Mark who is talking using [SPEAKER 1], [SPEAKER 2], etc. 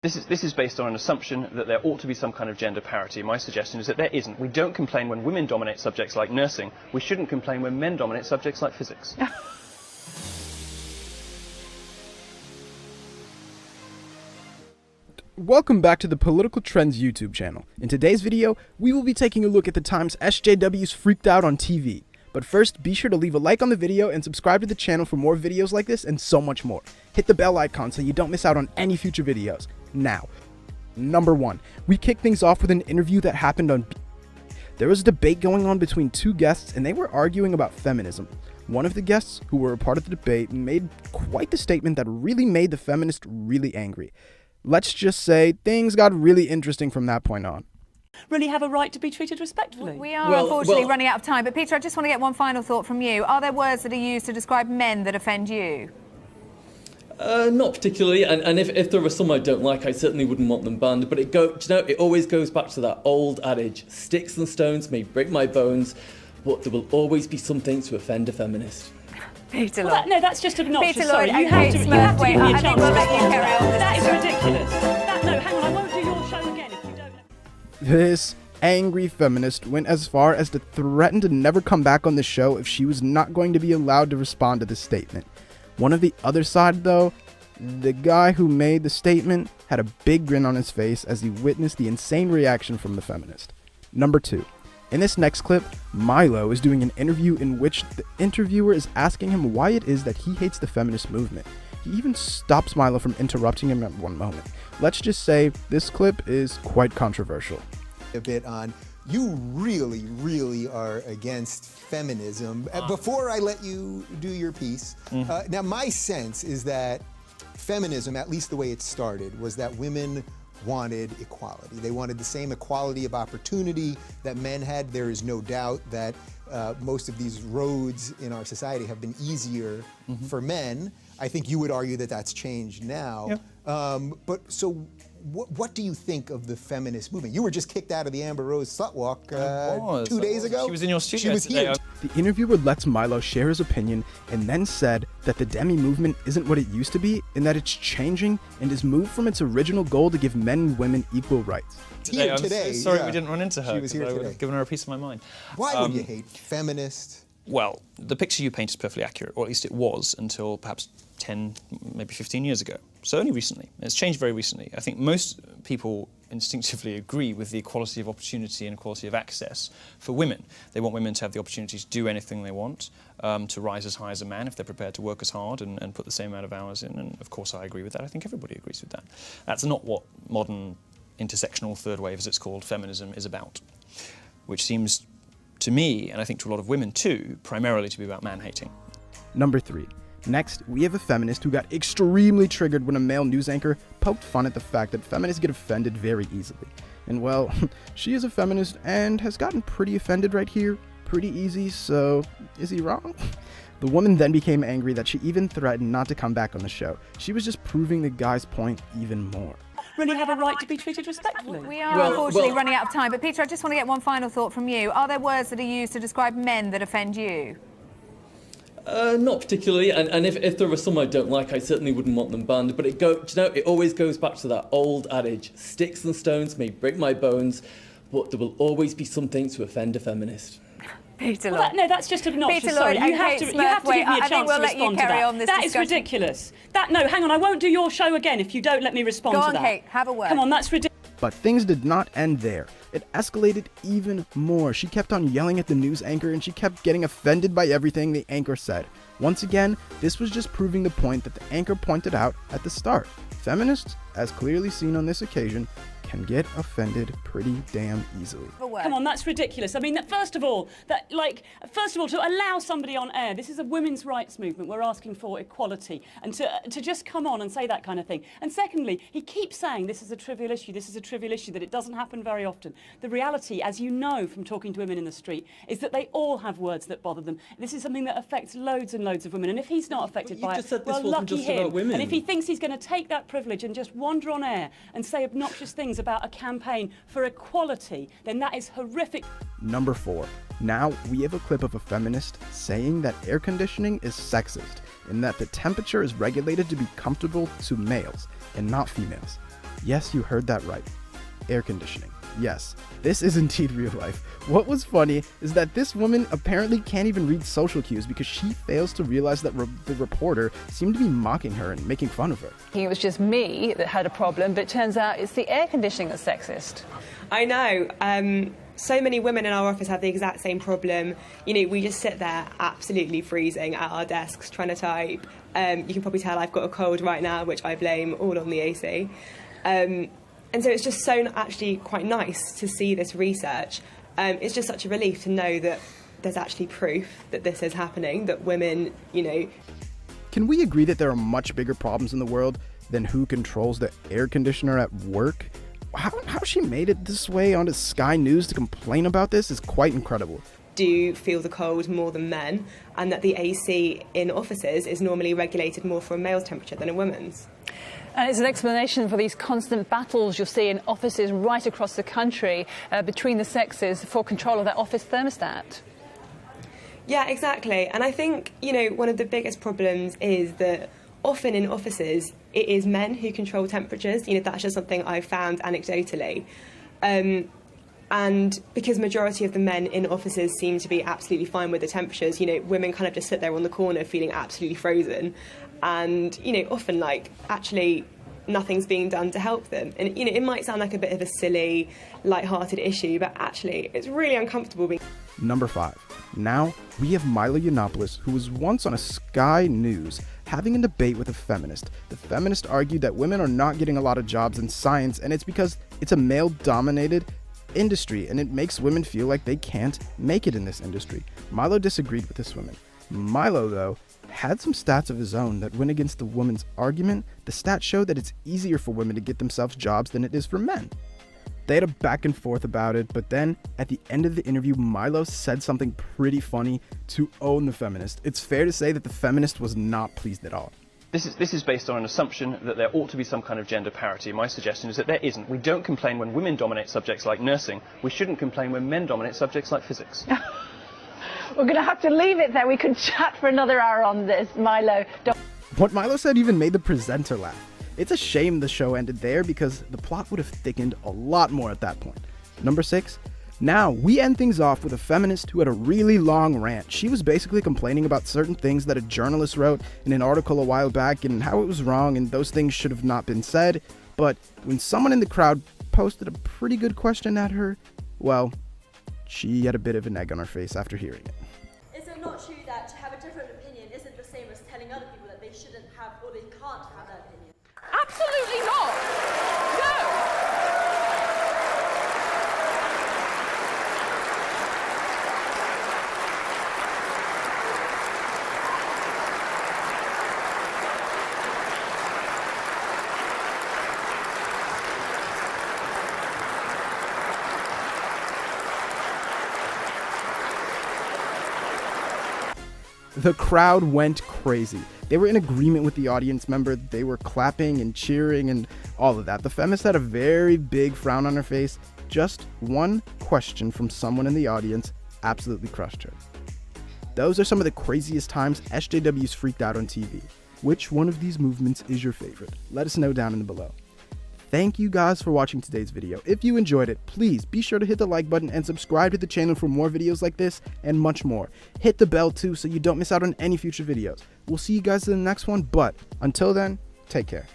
[SPEAKER 1] This is based on an assumption that there ought to be some kind of gender parity. My suggestion is that there isn't. We don't complain when women dominate subjects like nursing. We shouldn't complain when men dominate subjects like physics.
[SPEAKER 2] Welcome back to the Political Trends YouTube channel. In today's video, we will be taking a look at the times SJW's freaked out on TV. But first, be sure to leave a like on the video and subscribe to the channel for more videos like this and so much more. Hit the bell icon so you don't miss out on any future videos. Now, number 1, we kick things off with an interview that happened on There was a debate going on between two guests and they were arguing about feminism. One of the guests, who were a part of the debate, made quite the statement that really made the feminist really angry. Let's just say things got really interesting from that point on.
[SPEAKER 3] Really have a right to be treated respectfully.
[SPEAKER 4] We are unfortunately running out of time, but Peter, I just want to get one final thought from you. Are there words that are used to describe men that offend you?
[SPEAKER 5] Not particularly, and if there are some I don't like, I certainly wouldn't want them banned, but it always goes back to that old adage, sticks and stones may break my bones, but there will always be something to offend a feminist.
[SPEAKER 4] Peter Lloyd.
[SPEAKER 3] No, that's just obnoxious.
[SPEAKER 4] Peter
[SPEAKER 3] Sorry,
[SPEAKER 4] Lloyd,
[SPEAKER 3] you have to give me a
[SPEAKER 4] I think
[SPEAKER 3] chance
[SPEAKER 4] we'll
[SPEAKER 3] to
[SPEAKER 4] let you
[SPEAKER 3] respond to
[SPEAKER 4] carry on
[SPEAKER 3] that.
[SPEAKER 4] this
[SPEAKER 3] That is ridiculous. No, hang on, I won't do your show again if you don't.
[SPEAKER 2] This angry feminist went as far as to threaten to never come back on the show if she was not going to be allowed to respond to this statement. One of the other side, though, the guy who made the statement had a big grin on his face as he witnessed the insane reaction from the feminist. Number 2. In this next clip, Milo is doing an interview in which the interviewer is asking him why it is that he hates the feminist movement. He even stops Milo from interrupting him at one moment. Let's just say this clip is quite controversial.
[SPEAKER 6] A bit on, you really are against feminism. Before I let you do your piece, now my sense is that feminism, at least the way it started, was that women wanted equality. They wanted the same equality of opportunity that men had. There is no doubt that most of these roads in our society have been easier for men. I think you would argue that that's changed now. Yep. But so what do you think of the feminist movement? You were just kicked out of the Amber Rose Slut Walk 2 days ago.
[SPEAKER 1] She was in your studio.
[SPEAKER 6] She was here.
[SPEAKER 2] The interviewer lets Milo share his opinion and then said that the demi movement isn't what it used to be and that it's changing and has moved from its original goal to give men and women equal rights.
[SPEAKER 6] Here today.
[SPEAKER 1] I'm so sorry we didn't run into her.
[SPEAKER 6] She was here
[SPEAKER 1] I would
[SPEAKER 6] today.
[SPEAKER 1] have given her a piece of my mind.
[SPEAKER 6] Why would you hate feminists?
[SPEAKER 1] Well, the picture you paint is perfectly accurate, or at least it was until perhaps 10, maybe 15 years ago. So only recently. It's changed very recently. I think most people instinctively agree with the equality of opportunity and equality of access for women. They want women to have the opportunity to do anything they want, to rise as high as a man if they're prepared to work as hard and put the same amount of hours in. And of course I agree with that. I think everybody agrees with that. That's not what modern intersectional third wave, as it's called, feminism is about, which seems to me, and I think to a lot of women too, primarily to be about man-hating.
[SPEAKER 2] Number 3. Next, we have a feminist who got extremely triggered when a male news anchor poked fun at the fact that feminists get offended very easily. And well, she is a feminist and has gotten pretty offended right here, pretty easy, so is he wrong? The woman then became angry that she even threatened not to come back on the show. She was just proving the guy's point even more.
[SPEAKER 3] Really have a right to be treated respectfully.
[SPEAKER 4] We are unfortunately running out of time, but Peter, I just want to get one final thought from you. Are there words that are used to describe men that offend you?
[SPEAKER 5] Not particularly, and if there are some I don't like, I certainly wouldn't want them banned, but it always goes back to that old adage, sticks and stones may break my bones, but there will always be something to offend a feminist.
[SPEAKER 4] Peter Lloyd.
[SPEAKER 3] No, that's just obnoxious.
[SPEAKER 4] Peter
[SPEAKER 3] Sorry,
[SPEAKER 4] Lloyd,
[SPEAKER 3] you have to give me a chance to respond to that. That is ridiculous. No, hang on, I won't do your show again if you don't let me respond to that.
[SPEAKER 4] Go on, Kate, have a word.
[SPEAKER 3] Come on, that's ridiculous.
[SPEAKER 2] But things did not end there. It escalated even more. She kept on yelling at the news anchor and she kept getting offended by everything the anchor said. Once again, this was just proving the point that the anchor pointed out at the start. Feminists, as clearly seen on this occasion, can get offended pretty damn easily.
[SPEAKER 3] Come on, that's ridiculous. I mean, first of all, to allow somebody on air, this is a women's rights movement. We're asking for equality, and to just come on and say that kind of thing. And secondly, he keeps saying this is a trivial issue, that it doesn't happen very often. The reality, as you know from talking to women in the street, is that they all have words that bother them. This is something that affects loads and loads of women, and if he's not affected by it, well, lucky him. And if he thinks he's going to take that privilege and just wander on air and say obnoxious things about a campaign for equality, then that is horrific.
[SPEAKER 2] Number 4. Now we have a clip of a feminist saying that air conditioning is sexist and that the temperature is regulated to be comfortable to males and not females. Yes, you heard that right. Air conditioning. Yes, this is indeed real life. What was funny is that this woman apparently can't even read social cues because she fails to realize that the reporter seemed to be mocking her and making fun of her.
[SPEAKER 7] It was just me that had a problem, but it turns out it's the air conditioning that's sexist.
[SPEAKER 8] I know. So many women in our office have the exact same problem. You know, we just sit there absolutely freezing at our desks trying to type. You can probably tell I've got a cold right now, which I blame all on the AC. And so it's just so actually quite nice to see this research. It's just such a relief to know that there's actually proof that this is happening, that women, you know...
[SPEAKER 2] Can we agree that there are much bigger problems in the world than who controls the air conditioner at work? How she made it this way onto Sky News to complain about this is quite incredible.
[SPEAKER 8] Do feel the cold more than men, and that the AC in offices is normally regulated more for a male's temperature than a woman's.
[SPEAKER 7] And it's an explanation for these constant battles you'll see in offices right across the country between the sexes for control of that office thermostat.
[SPEAKER 8] Yeah, exactly. And I think, you know, one of the biggest problems is that often in offices, it is men who control temperatures. You know, that's just something I've found anecdotally. And because majority of the men in offices seem to be absolutely fine with the temperatures, you know, women kind of just sit there on the corner feeling absolutely frozen. And, you know, often, like, actually nothing's being done to help them. And, you know, it might sound like a bit of a silly, light-hearted issue, but actually it's really uncomfortable being...
[SPEAKER 2] Number 5. Now we have Milo Yiannopoulos, who was once on a Sky News having a debate with a feminist. The feminist argued that women are not getting a lot of jobs in science, and it's because it's a male-dominated industry, and it makes women feel like they can't make it in this industry. Milo disagreed with this woman. Milo, though, had some stats of his own that went against the woman's argument. The stats show that it's easier for women to get themselves jobs than it is for men. They had a back and forth about it, but then at the end of the interview, Milo said something pretty funny to own the feminist. It's fair to say that the feminist was not pleased at all.
[SPEAKER 9] This is based on an assumption that there ought to be some kind of gender parity. My suggestion is that there isn't. We don't complain when women dominate subjects like nursing. We shouldn't complain when men dominate subjects like physics.
[SPEAKER 7] We're going to have to leave it there. We could chat for another hour on this, Milo.
[SPEAKER 2] What Milo said even made the presenter laugh. It's a shame the show ended there because the plot would have thickened a lot more at that point. Number 6. Now, we end things off with a feminist who had a really long rant. She was basically complaining about certain things that a journalist wrote in an article a while back and how it was wrong and those things should have not been said. But when someone in the crowd posted a pretty good question at her, well, she had a bit of an egg on her face after hearing it.
[SPEAKER 10] Is it not true that to have a different opinion isn't the same as telling other people that they shouldn't have or they can't have that opinion?
[SPEAKER 7] Absolutely not. No.
[SPEAKER 2] The crowd went crazy. They were in agreement with the audience member. They were clapping and cheering and all of that. The feminist had a very big frown on her face. Just one question from someone in the audience absolutely crushed her. Those are some of the craziest times SJW's freaked out on TV. Which one of these movements is your favorite? Let us know down in the below. Thank you guys for watching today's video. If you enjoyed it, please be sure to hit the like button and subscribe to the channel for more videos like this and much more. Hit the bell too so you don't miss out on any future videos. We'll see you guys in the next one, but until then, take care.